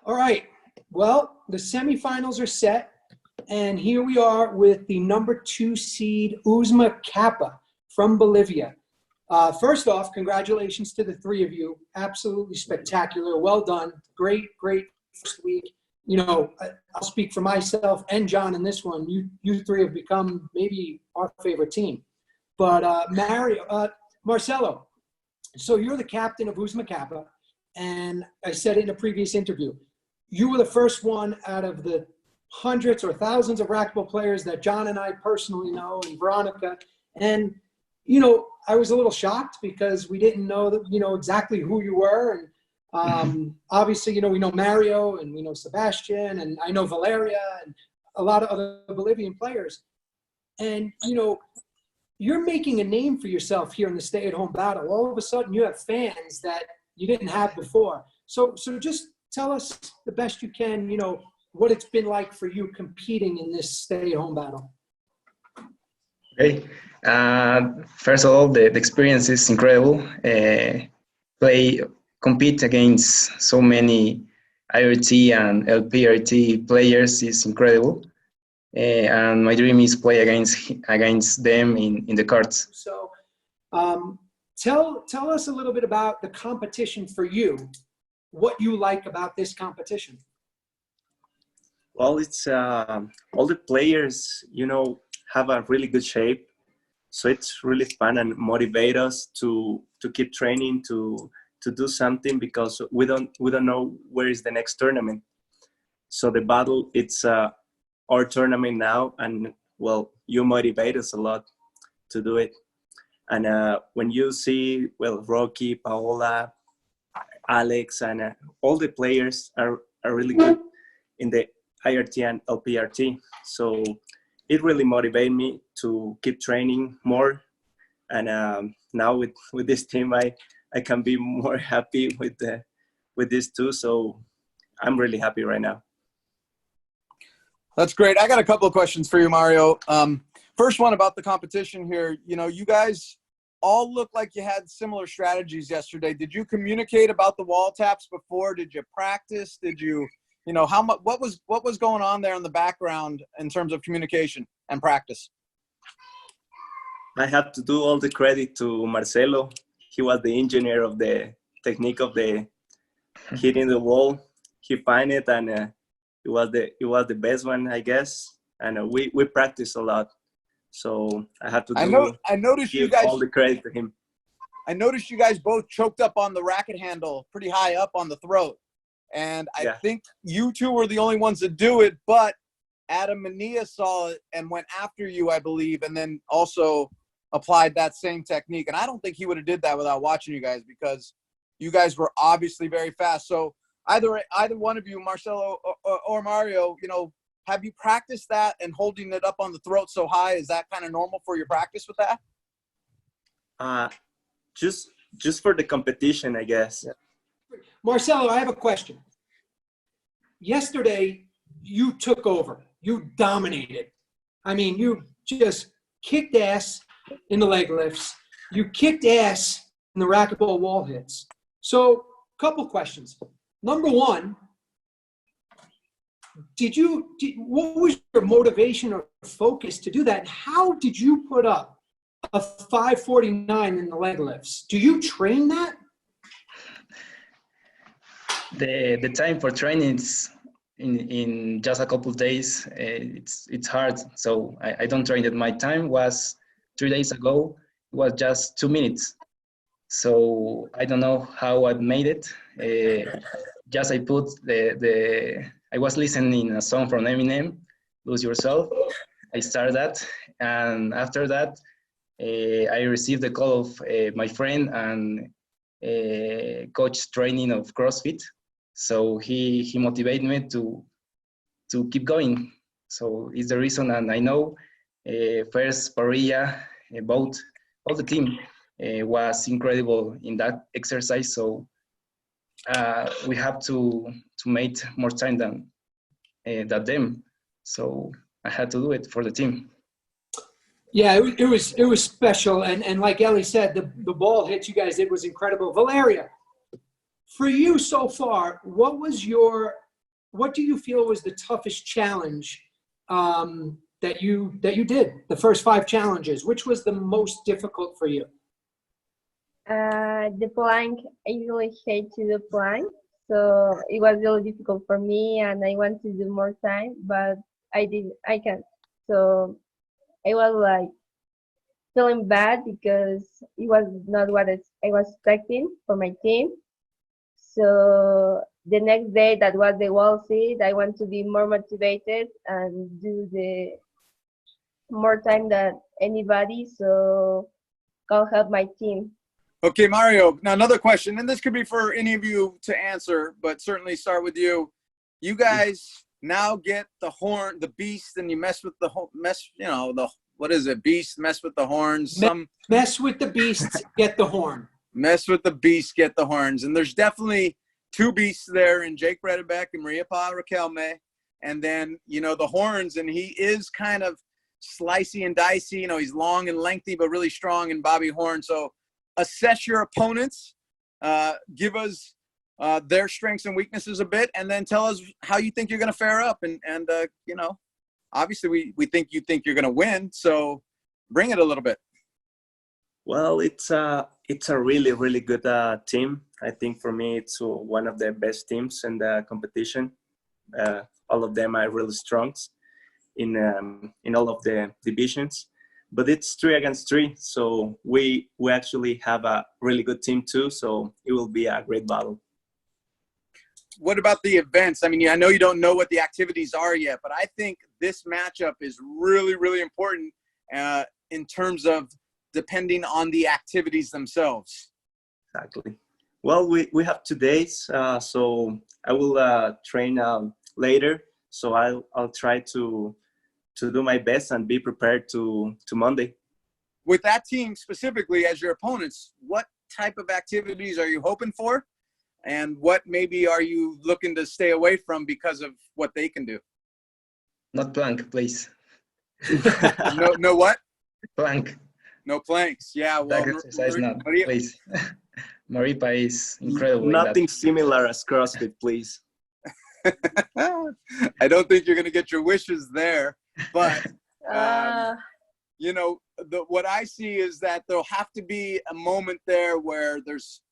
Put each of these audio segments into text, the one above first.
All right. Well, the semifinals are set, and here we are with the #2 seed OOZMA Kappa from Bolivia. First off, congratulations to the three of you. Absolutely spectacular. Well done. Great, great first week. You know, I'll speak for myself and John in this one. You three have become maybe our favorite team. But Marcelo, so you're the captain of OOZMA Kappa, and I said it in a previous interview. You were the first one out of the hundreds or thousands of racquetball players that John and I personally know, and Veronica. And, you know, I was a little shocked because we didn't know that, exactly who you were. And obviously, we know Mario and we know Sebastian and I know Valeria and a lot of other Bolivian players. And, you're making a name for yourself here in the stay-at-home battle. All of a sudden, you have fans that you didn't have before. So just tell us the best you can, what it's been like for you competing in this stay-at-home battle. Okay. First of all, the experience is incredible. Compete against so many IRT and LPRT players is incredible. And my dream is play against them in the courts. So tell us a little bit about the competition for you, what you like about this competition. Well, it's all the players, have a really good shape. So it's really fun and motivate us to keep training, to do something, because we don't know where is the next tournament. So the battle, it's our tournament now, and well, you motivate us a lot to do it. And when you see, Rocky, Paola, Alex, and all the players are really good in the IRT and LPRT. So it really motivated me to keep training more. And now with this team, I can be more happy with this too. So I'm really happy right now. That's great. I got a couple of questions for you, Mario. First one about the competition here. You guys all look like you had similar strategies yesterday. Did you communicate about the wall taps before? Did you practice? Did you, how much? What was going on there in the background in terms of communication and practice? I have to do all the credit to Marcelo. He was the engineer of the technique of the hitting the wall. He find it, and it was the best one, I guess. And we practiced a lot. So I have to I noticed you guys all the credit to him. I noticed you guys both choked up on the racket handle pretty high up on the throat. And I think you two were the only ones that do it, but Adam Mania saw it and went after you, I believe, and then also applied that same technique. And I don't think he would have did that without watching you guys, because you guys were obviously very fast. So either one of you, Marcelo or Mario, have you practiced that and holding it up on the throat so high? Is that kind of normal for your practice with that? Just for the competition, I guess. Yeah. Marcelo, I have a question. Yesterday, you took over. You dominated. I mean, you just kicked ass in the leg lifts. You kicked ass in the racquetball wall hits. So, couple questions. Number one, what was your motivation or focus to do that? And how did you put up a 549 in the leg lifts? Do you train that? The time for training is in just a couple of days. It's hard, so I don't train it. My time was 3 days ago. It was just 2 minutes. So I don't know how I made it. Just I put I was listening a song from Eminem, Lose Yourself. I started that, and after that, I received the call of my friend and coach training of CrossFit. So he motivated me to keep going. So it's the reason, and I know first Parilla, both all the team was incredible in that exercise. So we have to make more time than them. So I had to do it for the team. Yeah, it was special, and like Ellie said, the ball hits you guys did was incredible. Valeria, for you so far, what was your what do you feel was the toughest challenge that you did? The first 5 challenges. Which was the most difficult for you? The plank, I really hate to do plank, so it was really difficult for me, and I want to do more time, but I can't. So I was like feeling bad because it was not what I was expecting for my team. So the next day, that was the wall sit, I want to be more motivated and do the more time than anybody, so can help my team. Okay, Mario, now another question, and this could be for any of you to answer, but certainly start with you. You guys now get the horn, the beast, and you mess with the what is it? Beast, mess with the horns. Mess with the beasts, get the horn. Mess with the beast, get the horns. And there's definitely 2 beasts there in Jake Bredebeck and Maria Pa Raquelme. And then, the horns, and he is kind of slicey and dicey. He's long and lengthy, but really strong in Bobby Horn. So assess your opponents, give us their strengths and weaknesses a bit, and then tell us how you think you're going to fare up. And obviously we think you're going to win. So bring it a little bit. Well, it's a really, really good team. I think for me, it's one of the best teams in the competition. All of them are really strong in all of the divisions. But it's 3 against 3, so we actually have a really good team too. So it will be a great battle. What about the events? I mean, I know you don't know what the activities are yet, but I think this matchup is really, really important in terms of depending on the activities themselves. Exactly. Well, we have 2 days, so I will train later. So I'll try to do my best and be prepared to Monday. With that team specifically as your opponents, what type of activities are you hoping for? And what maybe are you looking to stay away from because of what they can do? Not plank, please. No what? Plank. No planks. Yeah, well, That exercise not, Maria, please. Maripa is incredible. Nothing similar as CrossFit, please. I don't think you're going to get your wishes there, but what I see is that there'll have to be a moment there where there's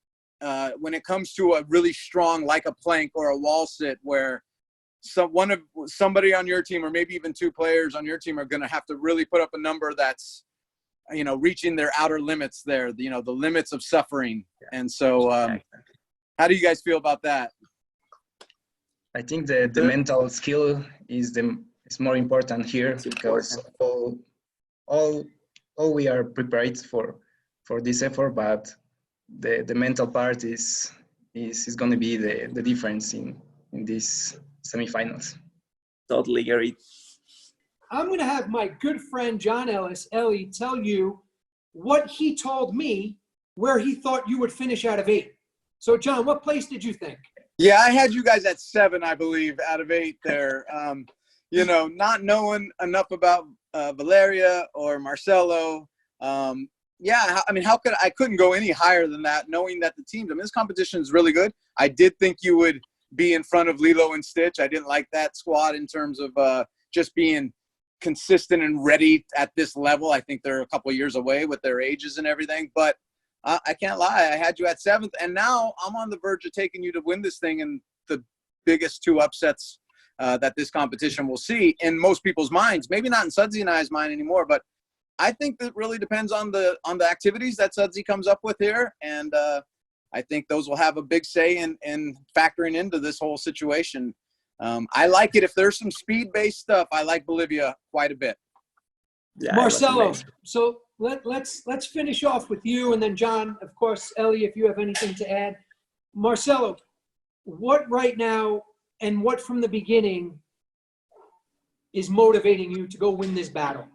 when it comes to a really strong, like a plank or a wall sit, where somebody on your team, or maybe even 2 players on your team, are going to have to really put up a number that's reaching their outer limits there, the limits of suffering. And so how do you guys feel about that? I think the mental skill is more important here, because all we are prepared for this effort, but the mental part is going to be the difference in these semifinals. Totally agree. I'm going to have my good friend John Ellie, tell you what he told me where he thought you would finish out of 8. So, John, what place did you think? Yeah, I had you guys at 7, I believe, out of 8 there. Not knowing enough about Valeria or Marcelo. I couldn't go any higher than that, knowing that the teams, this competition is really good. I did think you would be in front of Lilo and Stitch. I didn't like that squad in terms of just being consistent and ready at this level. I think they're a couple of years away with their ages and everything, but I can't lie. I had you at 7th, and now I'm on the verge of taking you to win this thing in the biggest 2 upsets that this competition will see in most people's minds. Maybe not in Sudsy and I's mind anymore, but I think that really depends on the activities that Sudsy comes up with here, and I think those will have a big say in factoring into this whole situation. I like it if there's some speed-based stuff. I like Bolivia quite a bit. Yeah, Marcelo, so let's finish off with you, and then John, of course, Ellie, if you have anything to add. Marcelo, what right now and what from the beginning is motivating you to go win this battle?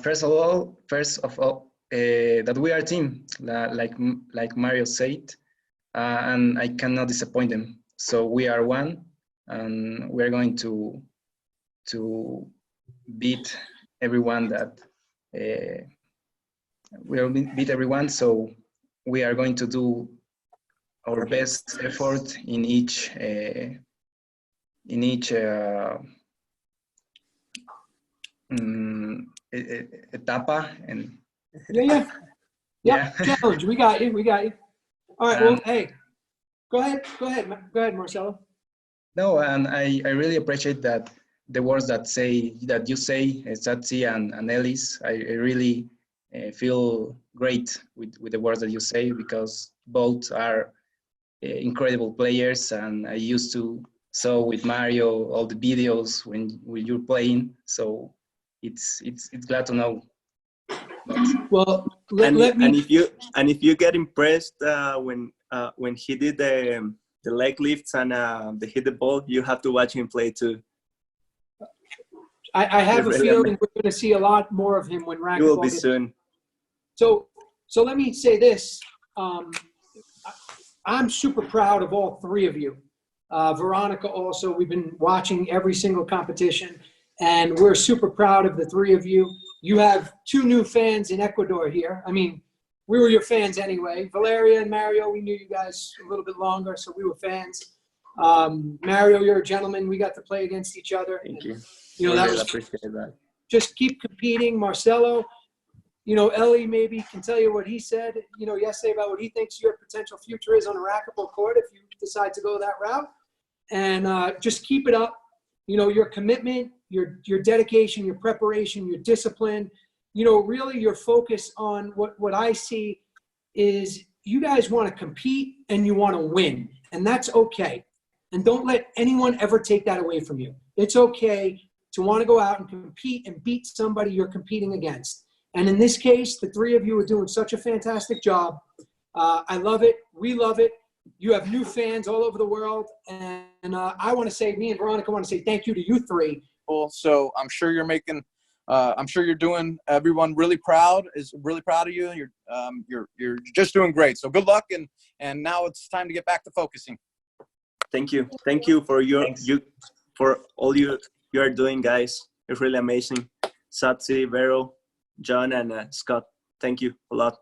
First of all, that we are a team, like Mario said, and I cannot disappoint them. So we are one, and we are going to beat everyone that we'll beat everyone. So we are going to do our best effort in each in each etapa, and Yeah. yeah. Challenge. We got you. We got you. All right. Well, Um, hey, go ahead, Marcelo. No, and I really appreciate that the words that you say, Satsi and Ellis. I really feel great with the words that you say, because both are incredible players, and I used to saw with Mario all the videos when you're playing. So it's glad to know. Well, and let me. if you get impressed when he did the leg lifts and the hit the ball, you have to watch him play too. I have a Really feeling we're going to see a lot more of him when racquetball. You will be soon. So let me say this. I'm super proud of all three of you. Veronica also, we've been watching every single competition, and we're super proud of the three of you. You have 2 new fans in Ecuador here. I mean, we were your fans anyway. Valeria and Mario, we knew you guys a little bit longer, so we were fans. Mario, you're a gentleman. We got to play against each other. Thank you. You know, I that really was, appreciate that. just keep competing. Marcelo, you know, Ellie maybe can tell you what he said, you know, yesterday about what he thinks your potential future is on a racquetball court if you decide to go that route. And just keep it up. You know, your commitment, your dedication, your preparation, your discipline, you know, really your focus on what I see is you guys want to compete and you want to win. And that's okay. And don't let anyone ever take that away from you. It's okay to want to go out and compete and beat somebody you're competing against. And in this case, the three of you are doing such a fantastic job. I love it. We love it. You have new fans all over the world. And I want to say, me and Veronica want to say thank you to you three. So I'm sure you're making, I'm sure you're doing everyone really proud, is really proud of you. You're just doing great. So good luck. And now it's time to get back to focusing. Thank you. Thank you for for all you are doing, guys. It's really amazing. Satsi, Vero, John, and Scott. Thank you a lot.